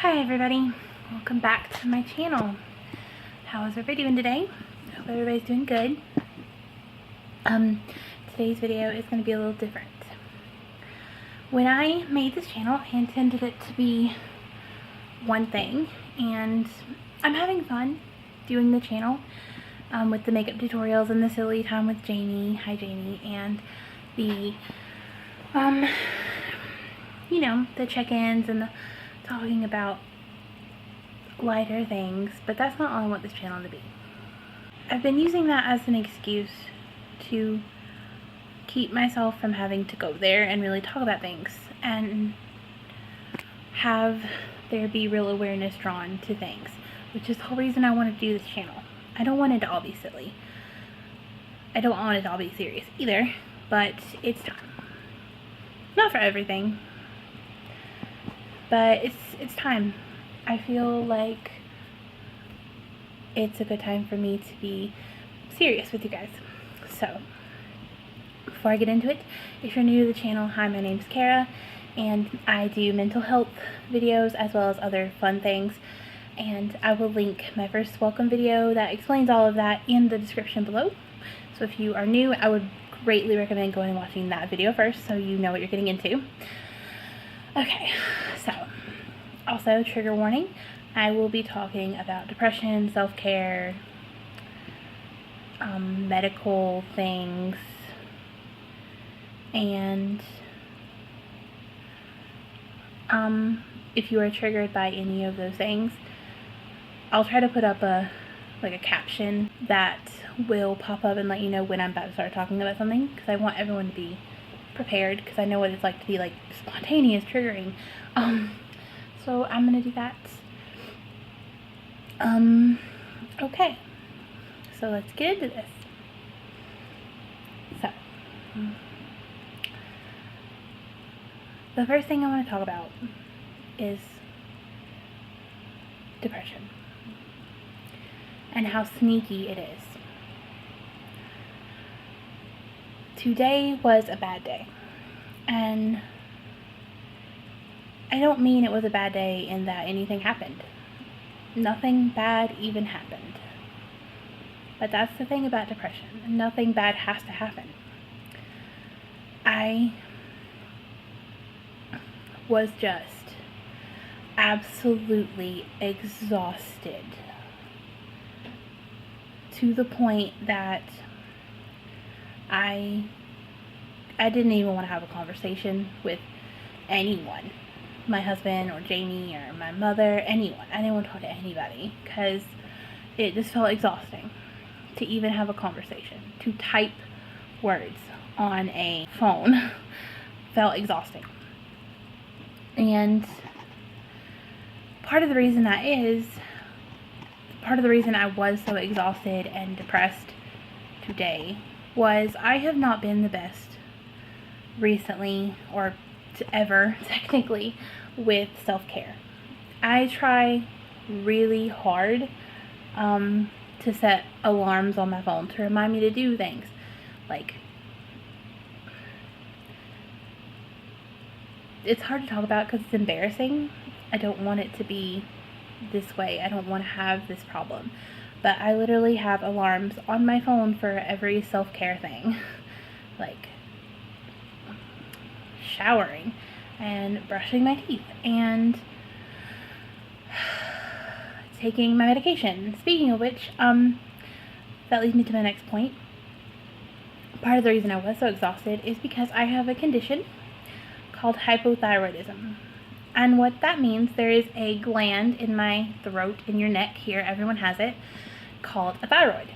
Hi everybody, welcome back to my channel. How is everybody doing today? I hope everybody's doing good. Today's video is going to be a little different. When I made this channel, I intended it to be one thing, and I'm having fun doing the channel with the makeup tutorials and the silly time with Jamie, hi Jamie, and the the check-ins and the talking about lighter things, but that's not all I want this channel to be. I've been using that as an excuse to keep myself from having to go there and really talk about things and have there be real awareness drawn to things, which is the whole reason I want to do this channel. I don't want it to all be silly. I don't want it to all be serious either, but it's time. Not for everything, but it's time. I feel like it's a good time for me to be serious with you guys. So, before I get into it, if you're new to the channel, hi, my name's Kara, and I do mental health videos as well as other fun things, and I will link my first welcome video that explains all of that in the description below. So if you are new, I would greatly recommend going and watching that video first so you know what you're getting into. Okay, so, also, trigger warning, I will be talking about depression, self-care, medical things, and if you are triggered by any of those things, I'll try to put up a caption that will pop up and let you know when I'm about to start talking about something, because I want everyone to be prepared, because I know what it's like to be spontaneous triggering. So I'm gonna do that. Okay, so let's get into this. So, the first thing I want to talk about is depression and how sneaky it is. Today was a bad day, and I don't mean it was a bad day in that anything happened. Nothing bad even happened. But that's the thing about depression. Nothing bad has to happen. I was just absolutely exhausted to the point that I didn't even want to have a conversation with anyone. My husband or Jamie or my mother, anyone. I didn't want to talk to anybody because it just felt exhausting to even have a conversation. To type words on a phone felt exhausting. And part of the reason I was so exhausted and depressed today was I have not been the best recently, or ever technically, with self-care. I try really hard to set alarms on my phone to remind me to do things. It's hard to talk about because it's embarrassing. I don't want it to be this way. I don't want to have this problem. But I literally have alarms on my phone for every self-care thing. Showering and brushing my teeth and taking my medication. Speaking of which, that leads me to my next point. Part of the reason I was so exhausted is because I have a condition called hypothyroidism. And what that means, there is a gland in my throat, in your neck here, everyone has it, called a thyroid.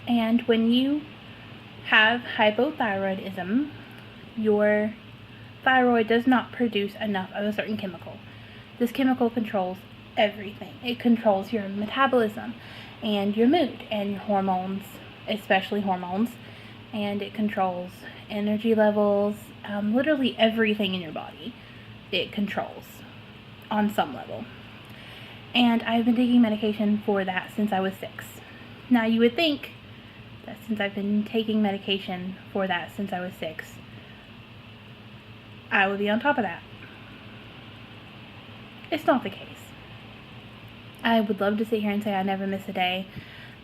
And when you have hypothyroidism, your thyroid does not produce enough of a certain chemical. This chemical controls everything. It controls your metabolism and your mood and your hormones, especially hormones, and it controls energy levels, literally everything in your body it controls on some level. And I've been taking medication for that since I was 6. Now you would think that since I've been taking medication for that since I was 6, I would be on top of that. It's not the case. I would love to sit here and say I never miss a day,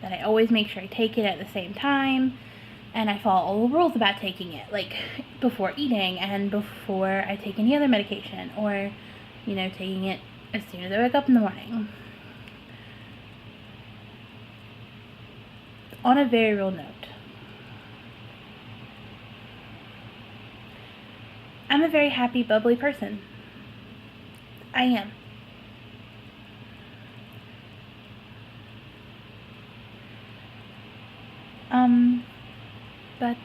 that I always make sure I take it at the same time, and I follow all the rules about taking it, like before eating and before I take any other medication, or, taking it as soon as I wake up in the morning. On a very real note, I'm a very happy, bubbly person. I am. But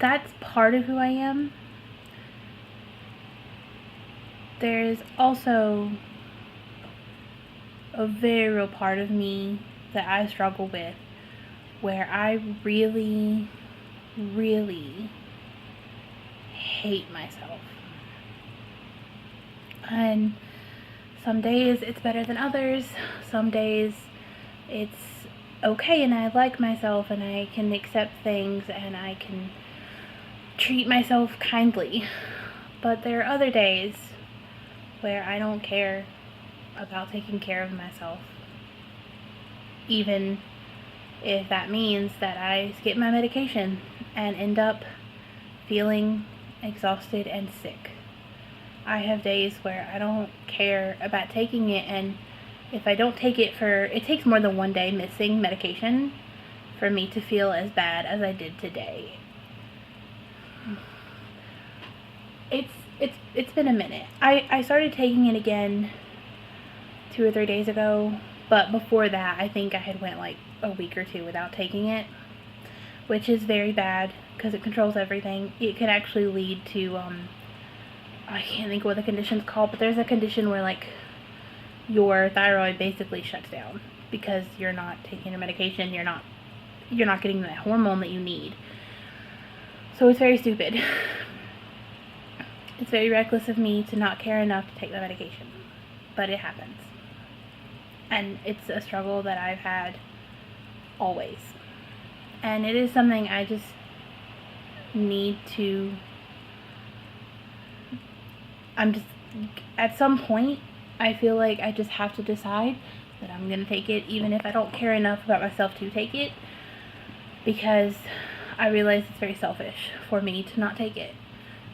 that's part of who I am. There's also a very real part of me that I struggle with, where I really, really hate myself. And some days it's better than others. Some days it's okay and I like myself and I can accept things and I can treat myself kindly. But there are other days where I don't care about taking care of myself, even if that means that I skip my medication and end up feeling exhausted and sick. I have days where I don't care about taking it, and if I don't take it it takes more than one day missing medication for me to feel as bad as I did today. It's been a minute. I started taking it again 2 or 3 days ago, but before that I think I had went like a week or two without taking it, which is very bad because it controls everything. It can actually lead to I can't think what the condition's called, but there's a condition where like your thyroid basically shuts down because you're not taking your medication, you're not getting that hormone that you need. So it's very stupid. It's very reckless of me to not care enough to take the medication, but it happens. And it's a struggle that I've had always. And it is something I just need to, at some point, I feel like I just have to decide that I'm going to take it, even if I don't care enough about myself to take it, because I realize it's very selfish for me to not take it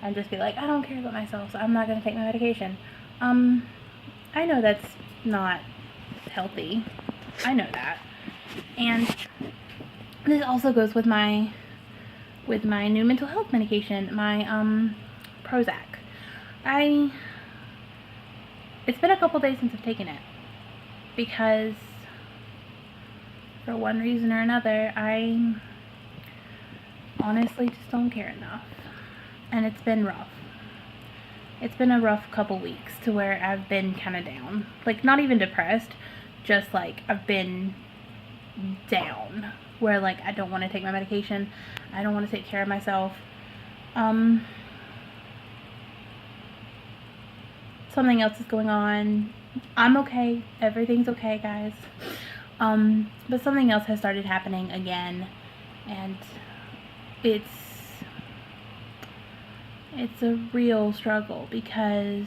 and just be like, I don't care about myself, so I'm not going to take my medication. I know that's not healthy. I know that. And this also goes with my new mental health medication, my Prozac. It's been a couple days since I've taken it because for one reason or another I honestly just don't care enough, and it's been rough. It's been a rough couple weeks to where I've been kind of down, like not even depressed, just like I've been down, where like I don't want to take my medication, I don't want to take care of myself. Something else is going on. I'm okay. Everything's okay, guys. But something else has started happening again, and it's a real struggle because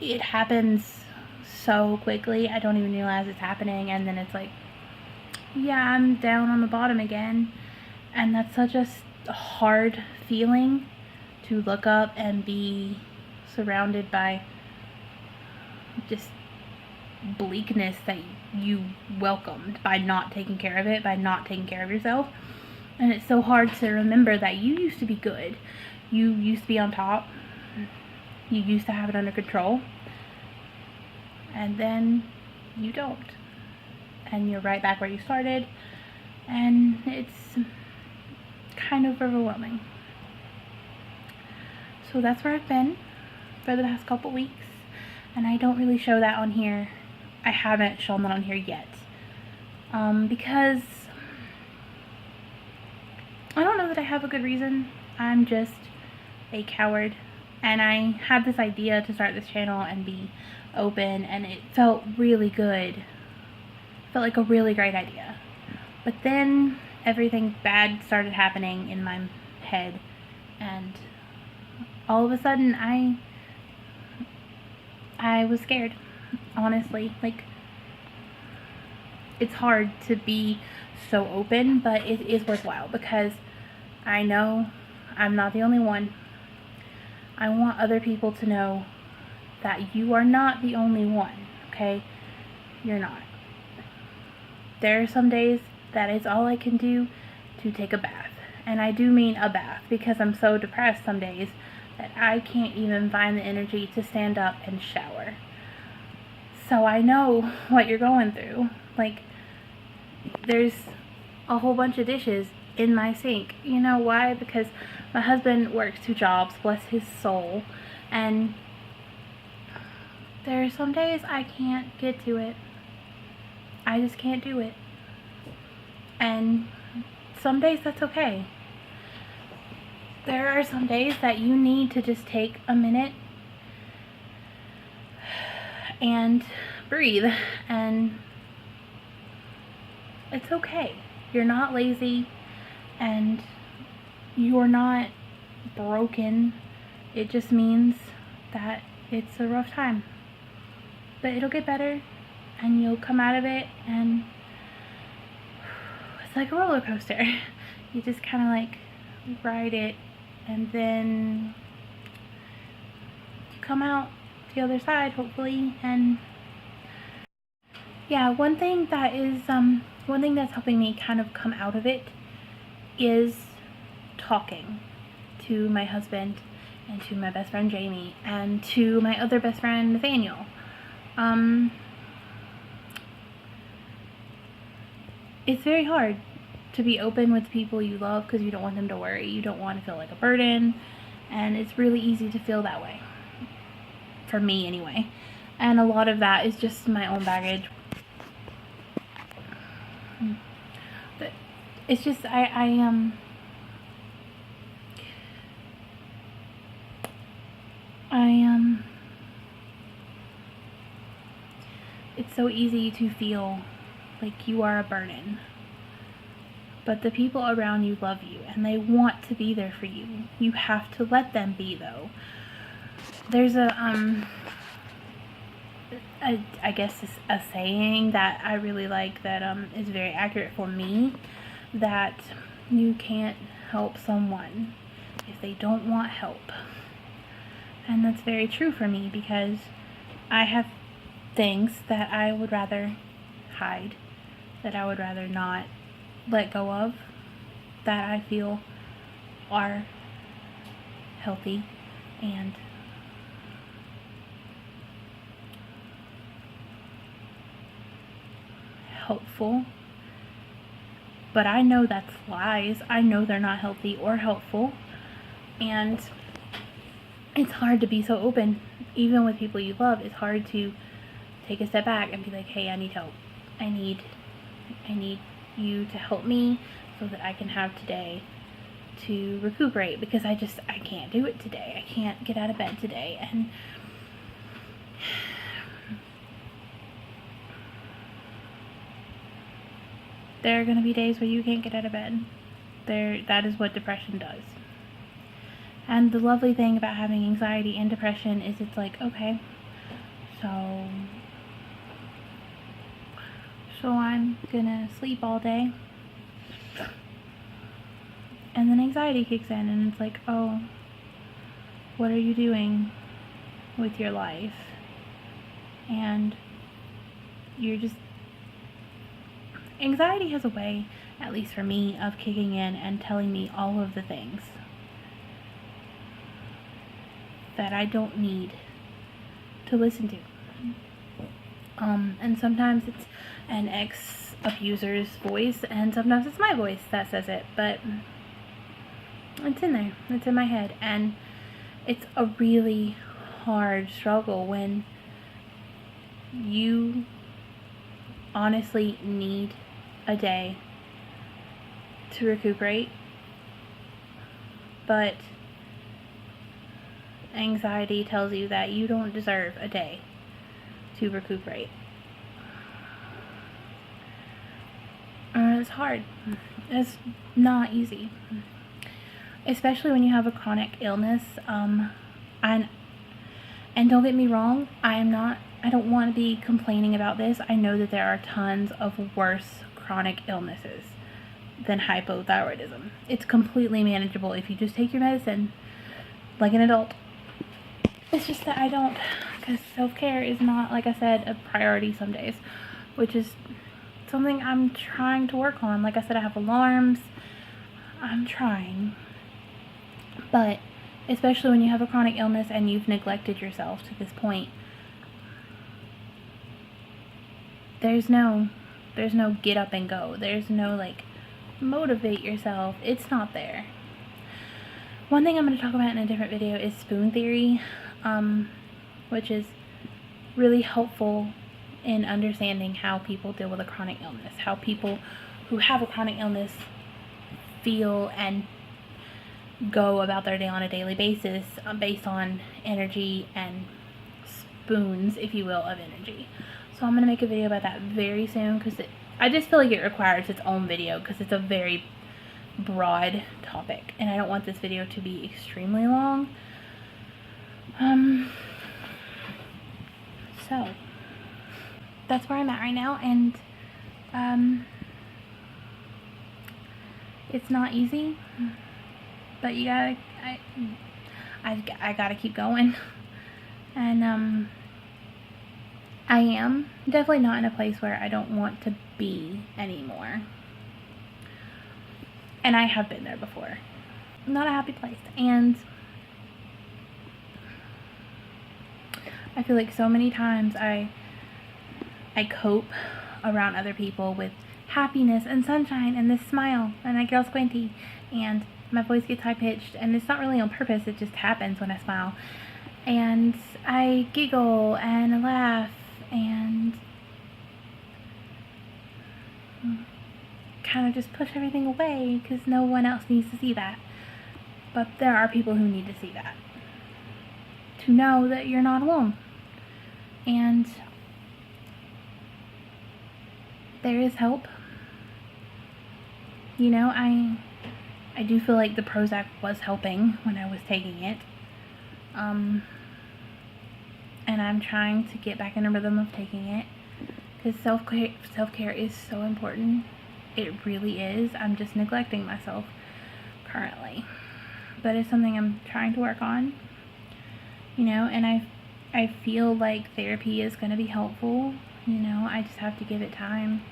it happens so quickly. I don't even realize it's happening, and then it's like, yeah, I'm down on the bottom again. And that's such a hard feeling to look up and be surrounded by just bleakness that you welcomed by not taking care of it, by not taking care of yourself. And it's so hard to remember that you used to be good. You used to be on top. You used to have it under control. And then you don't. And you're right back where you started. And it's kind of overwhelming. So that's where I've been for the past couple weeks. And I don't really show that on here. I haven't shown that on here yet. Because I don't know that I have a good reason. I'm just a coward. And I had this idea to start this channel and be open, and it felt really good. It felt like a really great idea. But then everything bad started happening in my head, And all of a sudden I was scared, honestly. Like, it's hard to be so open, but it is worthwhile because I know I'm not the only one. I want other people to know that you are not the only one, okay? You're not. There are some days that is all I can do to take a bath. And I do mean a bath because I'm so depressed some days that I can't even find the energy to stand up and shower. So I know what you're going through. Like, there's a whole bunch of dishes in my sink. You know why? Because my husband works 2 jobs, bless his soul, and there are some days I can't get to it. I just can't do it. And some days that's okay. There are some days that you need to just take a minute and breathe, and it's okay. You're not lazy, and you're not broken. It just means that it's a rough time. But it'll get better, and you'll come out of it, and it's like a roller coaster. You just kind of like ride it, and then you come out the other side, hopefully. And yeah, one thing that's helping me kind of come out of it is talking to my husband and to my best friend Jamie and to my other best friend Nathaniel. It's very hard to be open with people you love because you don't want them to worry. You don't want to feel like a burden, and it's really easy to feel that way. For me, anyway. And a lot of that is just my own baggage. But it's just, it's so easy to feel like you are a burden. But the people around you love you, and they want to be there for you. You have to let them be, though. There's I guess a saying that I really like that is very accurate for me, that you can't help someone if they don't want help. And that's very true for me because I have things that I would rather hide, that I would rather not let go of, that I feel are healthy and helpful. But I know that's lies. I know they're not healthy or helpful. And it's hard to be so open. Even with people you love, it's hard to take a step back and be like, hey, I need help. I need you to help me so that I can have today to recuperate, because I can't do it today. I can't get out of bed today. And there are going to be days where you can't get out of bed. That is what depression does. And the lovely thing about having anxiety and depression is it's like, okay, so I'm gonna sleep all day. And then anxiety kicks in, and it's like, oh, what are you doing with your life? And you're just... Anxiety has a way, at least for me, of kicking in and telling me all of the things that I don't need to listen to. And sometimes it's an ex-abuser's voice, and sometimes it's my voice that says it, but it's in there. It's in my head, and it's a really hard struggle when you honestly need a day to recuperate, but anxiety tells you that you don't deserve a day to recuperate. It's hard. It's not easy. especially when you have a chronic illness. And don't get me wrong, I don't want to be complaining about this. I know that there are tons of worse chronic illnesses than hypothyroidism. It's completely manageable if you just take your medicine like an adult. It's just that I don't, because self-care is not, like I said, a priority some days, which is something I'm trying to work on. Like I said, I have alarms. I'm trying. But especially when you have a chronic illness and you've neglected yourself to this point, there's no get up and go. There's no, like, motivate yourself. It's not there. One thing I'm going to talk about in a different video is spoon theory, which is really helpful in understanding how people deal with a chronic illness, how people who have a chronic illness feel and go about their day on a daily basis, based on energy and spoons, if you will, of energy. So I'm going to make a video about that very soon, because I just feel like it requires its own video, because it's a very broad topic and I don't want this video to be extremely long. So that's where I'm at right now, and it's not easy, but you gotta, I gotta keep going. And I am definitely not in a place where I don't want to be anymore, and I have been there before. Not a happy place, and I feel like so many times I cope around other people with happiness and sunshine and this smile, and I get all squinty and my voice gets high-pitched, and it's not really on purpose, it just happens when I smile, and I giggle and I laugh and kind of just push everything away because no one else needs to see that. But there are people who need to see that, to know that you're not alone. And there is help. You know, I do feel like the Prozac was helping when I was taking it. And I'm trying to get back in a rhythm of taking it, because self-care is so important. It really is. I'm just neglecting myself currently. But it's something I'm trying to work on. You know, and I feel like therapy is going to be helpful. You know, I just have to give it time.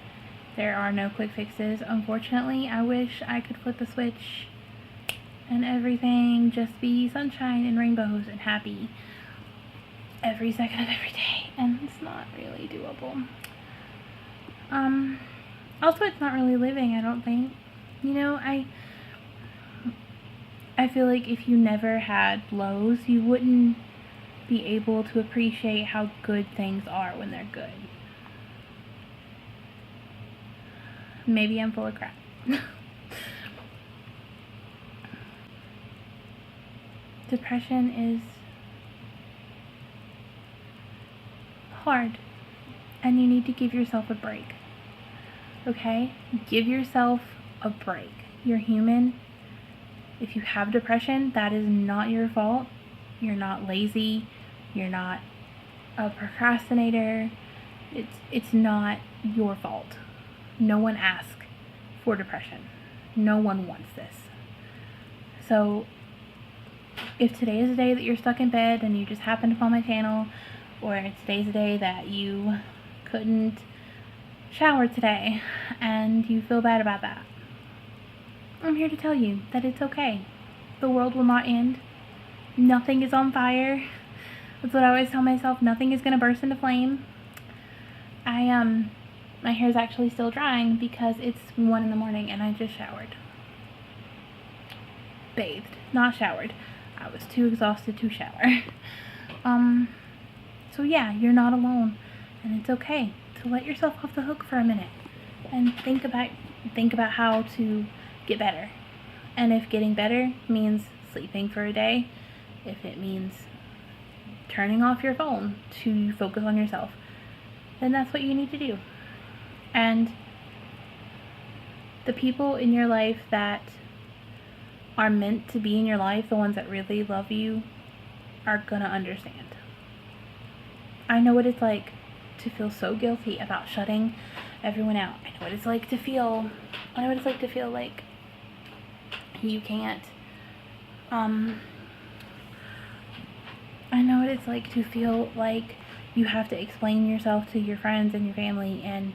There are no quick fixes. Unfortunately, I wish I could flip a switch and everything just be sunshine and rainbows and happy every second of every day, and it's not really doable. Also, it's not really living, I don't think. You know, I feel like if you never had lows, you wouldn't be able to appreciate how good things are when they're good. Maybe I'm full of crap. Depression is hard, and you need to give yourself a break. Okay? Give yourself a break. You're human. If you have depression, that is not your fault. You're not lazy. You're not a procrastinator. It's not your fault. No one asked for depression. No one wants this. So if today is a day that you're stuck in bed and you just happen to find my channel, or today's a day that you couldn't shower today and you feel bad about that, I'm here to tell you that it's okay. The world will not end. Nothing is on fire. That's what I always tell myself. Nothing is going to burst into flame. My hair is actually still drying because it's 1 in the morning and I just showered. Bathed, not showered. I was too exhausted to shower. So yeah, you're not alone, and it's okay to let yourself off the hook for a minute and think about how to get better. And if getting better means sleeping for a day, if it means turning off your phone to focus on yourself, then that's what you need to do. And the people in your life that are meant to be in your life, the ones that really love you, are gonna understand. I know what it's like to feel so guilty about shutting everyone out. I know what it's like to feel like you can't, I know what it's like to feel like you have to explain yourself to your friends and your family, and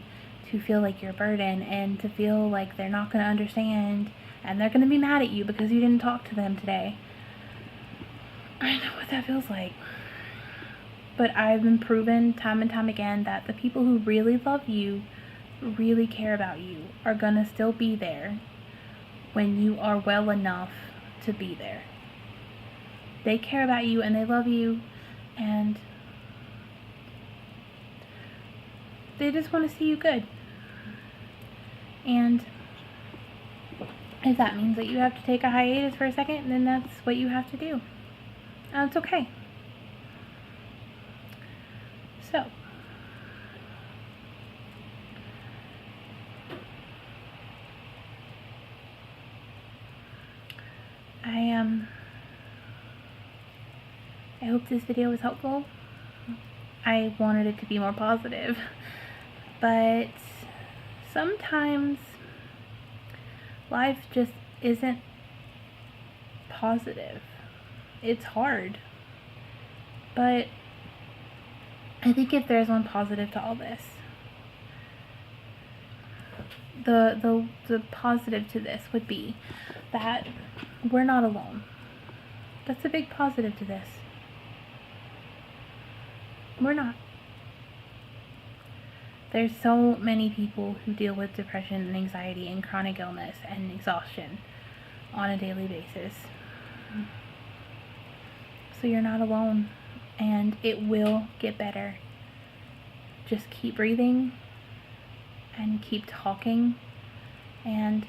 to feel like you're a burden, and to feel like they're not going to understand, and they're going to be mad at you because you didn't talk to them today. I know what that feels like. But I've been proven time and time again that the people who really love you, really care about you, are going to still be there when you are well enough to be there. They care about you and they love you, and they just want to see you good. And if that means that you have to take a hiatus for a second, then that's what you have to do. And it's okay. So, I hope this video was helpful. I wanted it to be more positive, but sometimes life just isn't positive. It's hard, but I think if there's one positive to all this, the positive to this would be that we're not alone. That's a big positive to this. We're not. There's so many people who deal with depression and anxiety and chronic illness and exhaustion on a daily basis. So you're not alone, and it will get better. Just keep breathing and keep talking, and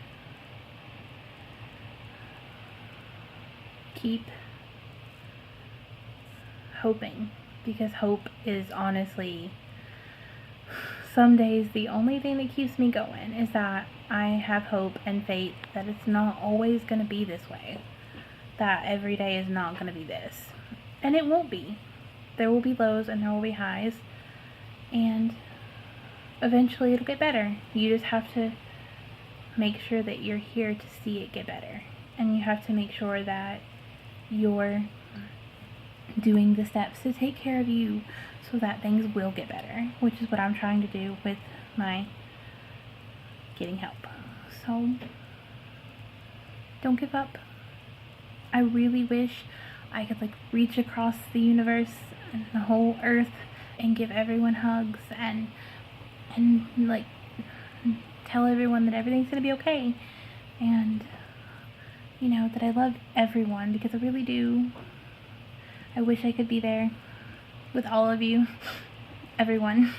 keep hoping, because hope is honestly some days the only thing that keeps me going, is that I have hope and faith that it's not always going to be this way, that every day is not going to be this, and it won't be. There will be lows and there will be highs, and eventually it'll get better. You just have to make sure that you're here to see it get better, and you have to make sure that you're doing the steps to take care of you so that things will get better, which is what I'm trying to do with my getting help. So don't give up. I really wish I could reach across the universe and the whole earth and give everyone hugs and tell everyone that everything's gonna be okay, and that I love everyone, because I really do. I wish I could be there with all of you, everyone,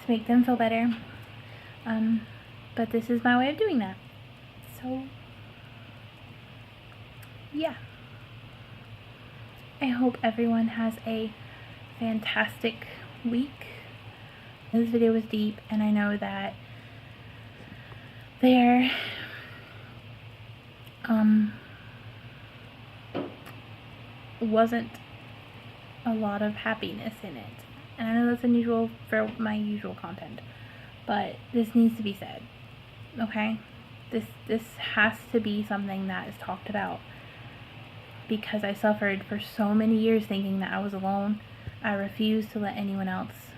to make them feel better. But this is my way of doing that. So, yeah. I hope everyone has a fantastic week. This video was deep, and I know that there wasn't a lot of happiness in it, and I know that's unusual for my usual content, but this needs to be said, okay? This has to be something that is talked about, because I suffered for so many years thinking that I was alone. I refuse to let anyone else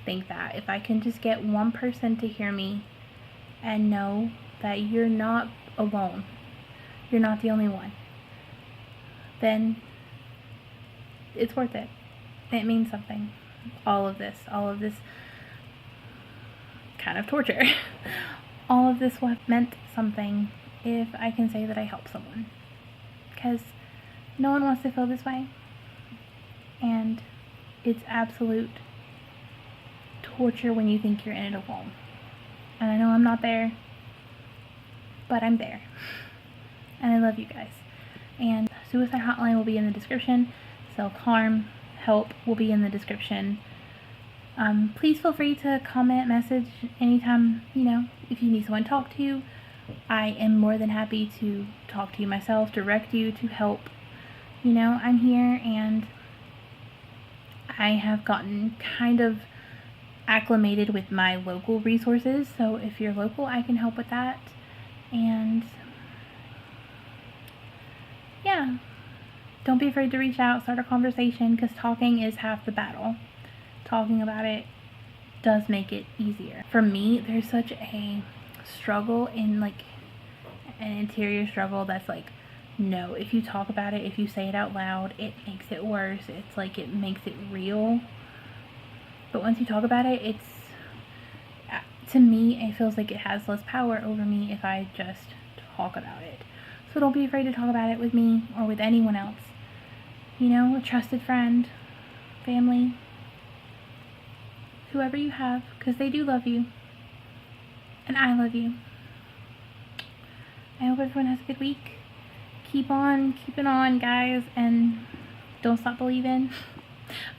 think that. If I can just get one person to hear me and know that you're not alone, you're not the only one, then it's worth it. It means something. All of this kind of torture, all of this meant something if I can say that I helped someone, because no one wants to feel this way, and it's absolute torture when you think you're in it alone. And I know I'm not there, but I'm there, and I love you guys. And suicide hotline will be in the description. Self-harm help will be in the description. Please feel free to comment, message anytime, if you need someone to talk to, I am more than happy to talk to you myself, direct you, to help. You know, I'm here, and I have gotten kind of acclimated with my local resources, so if you're local, I can help with that. And yeah, don't be afraid to reach out, start a conversation, because talking is half the battle. Talking about it does make it easier. For me, there's such a struggle in like an interior struggle that's like, no, if you talk about it, if you say it out loud, it makes it worse. It's like it makes it real. But once you talk about it, to me, it feels like it has less power over me if I just talk about it. So don't be afraid to talk about it with me or with anyone else. You know, a trusted friend, family, whoever you have, because they do love you. And I love you. I hope everyone has a good week. Keep on keeping on, guys, and don't stop believing.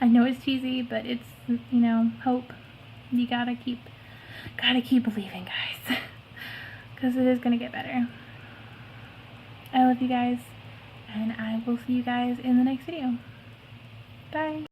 I know it's cheesy, but it's, you know, hope. You gotta keep believing, guys, because it is gonna get better. I love you guys, and I will see you guys in the next video. Bye.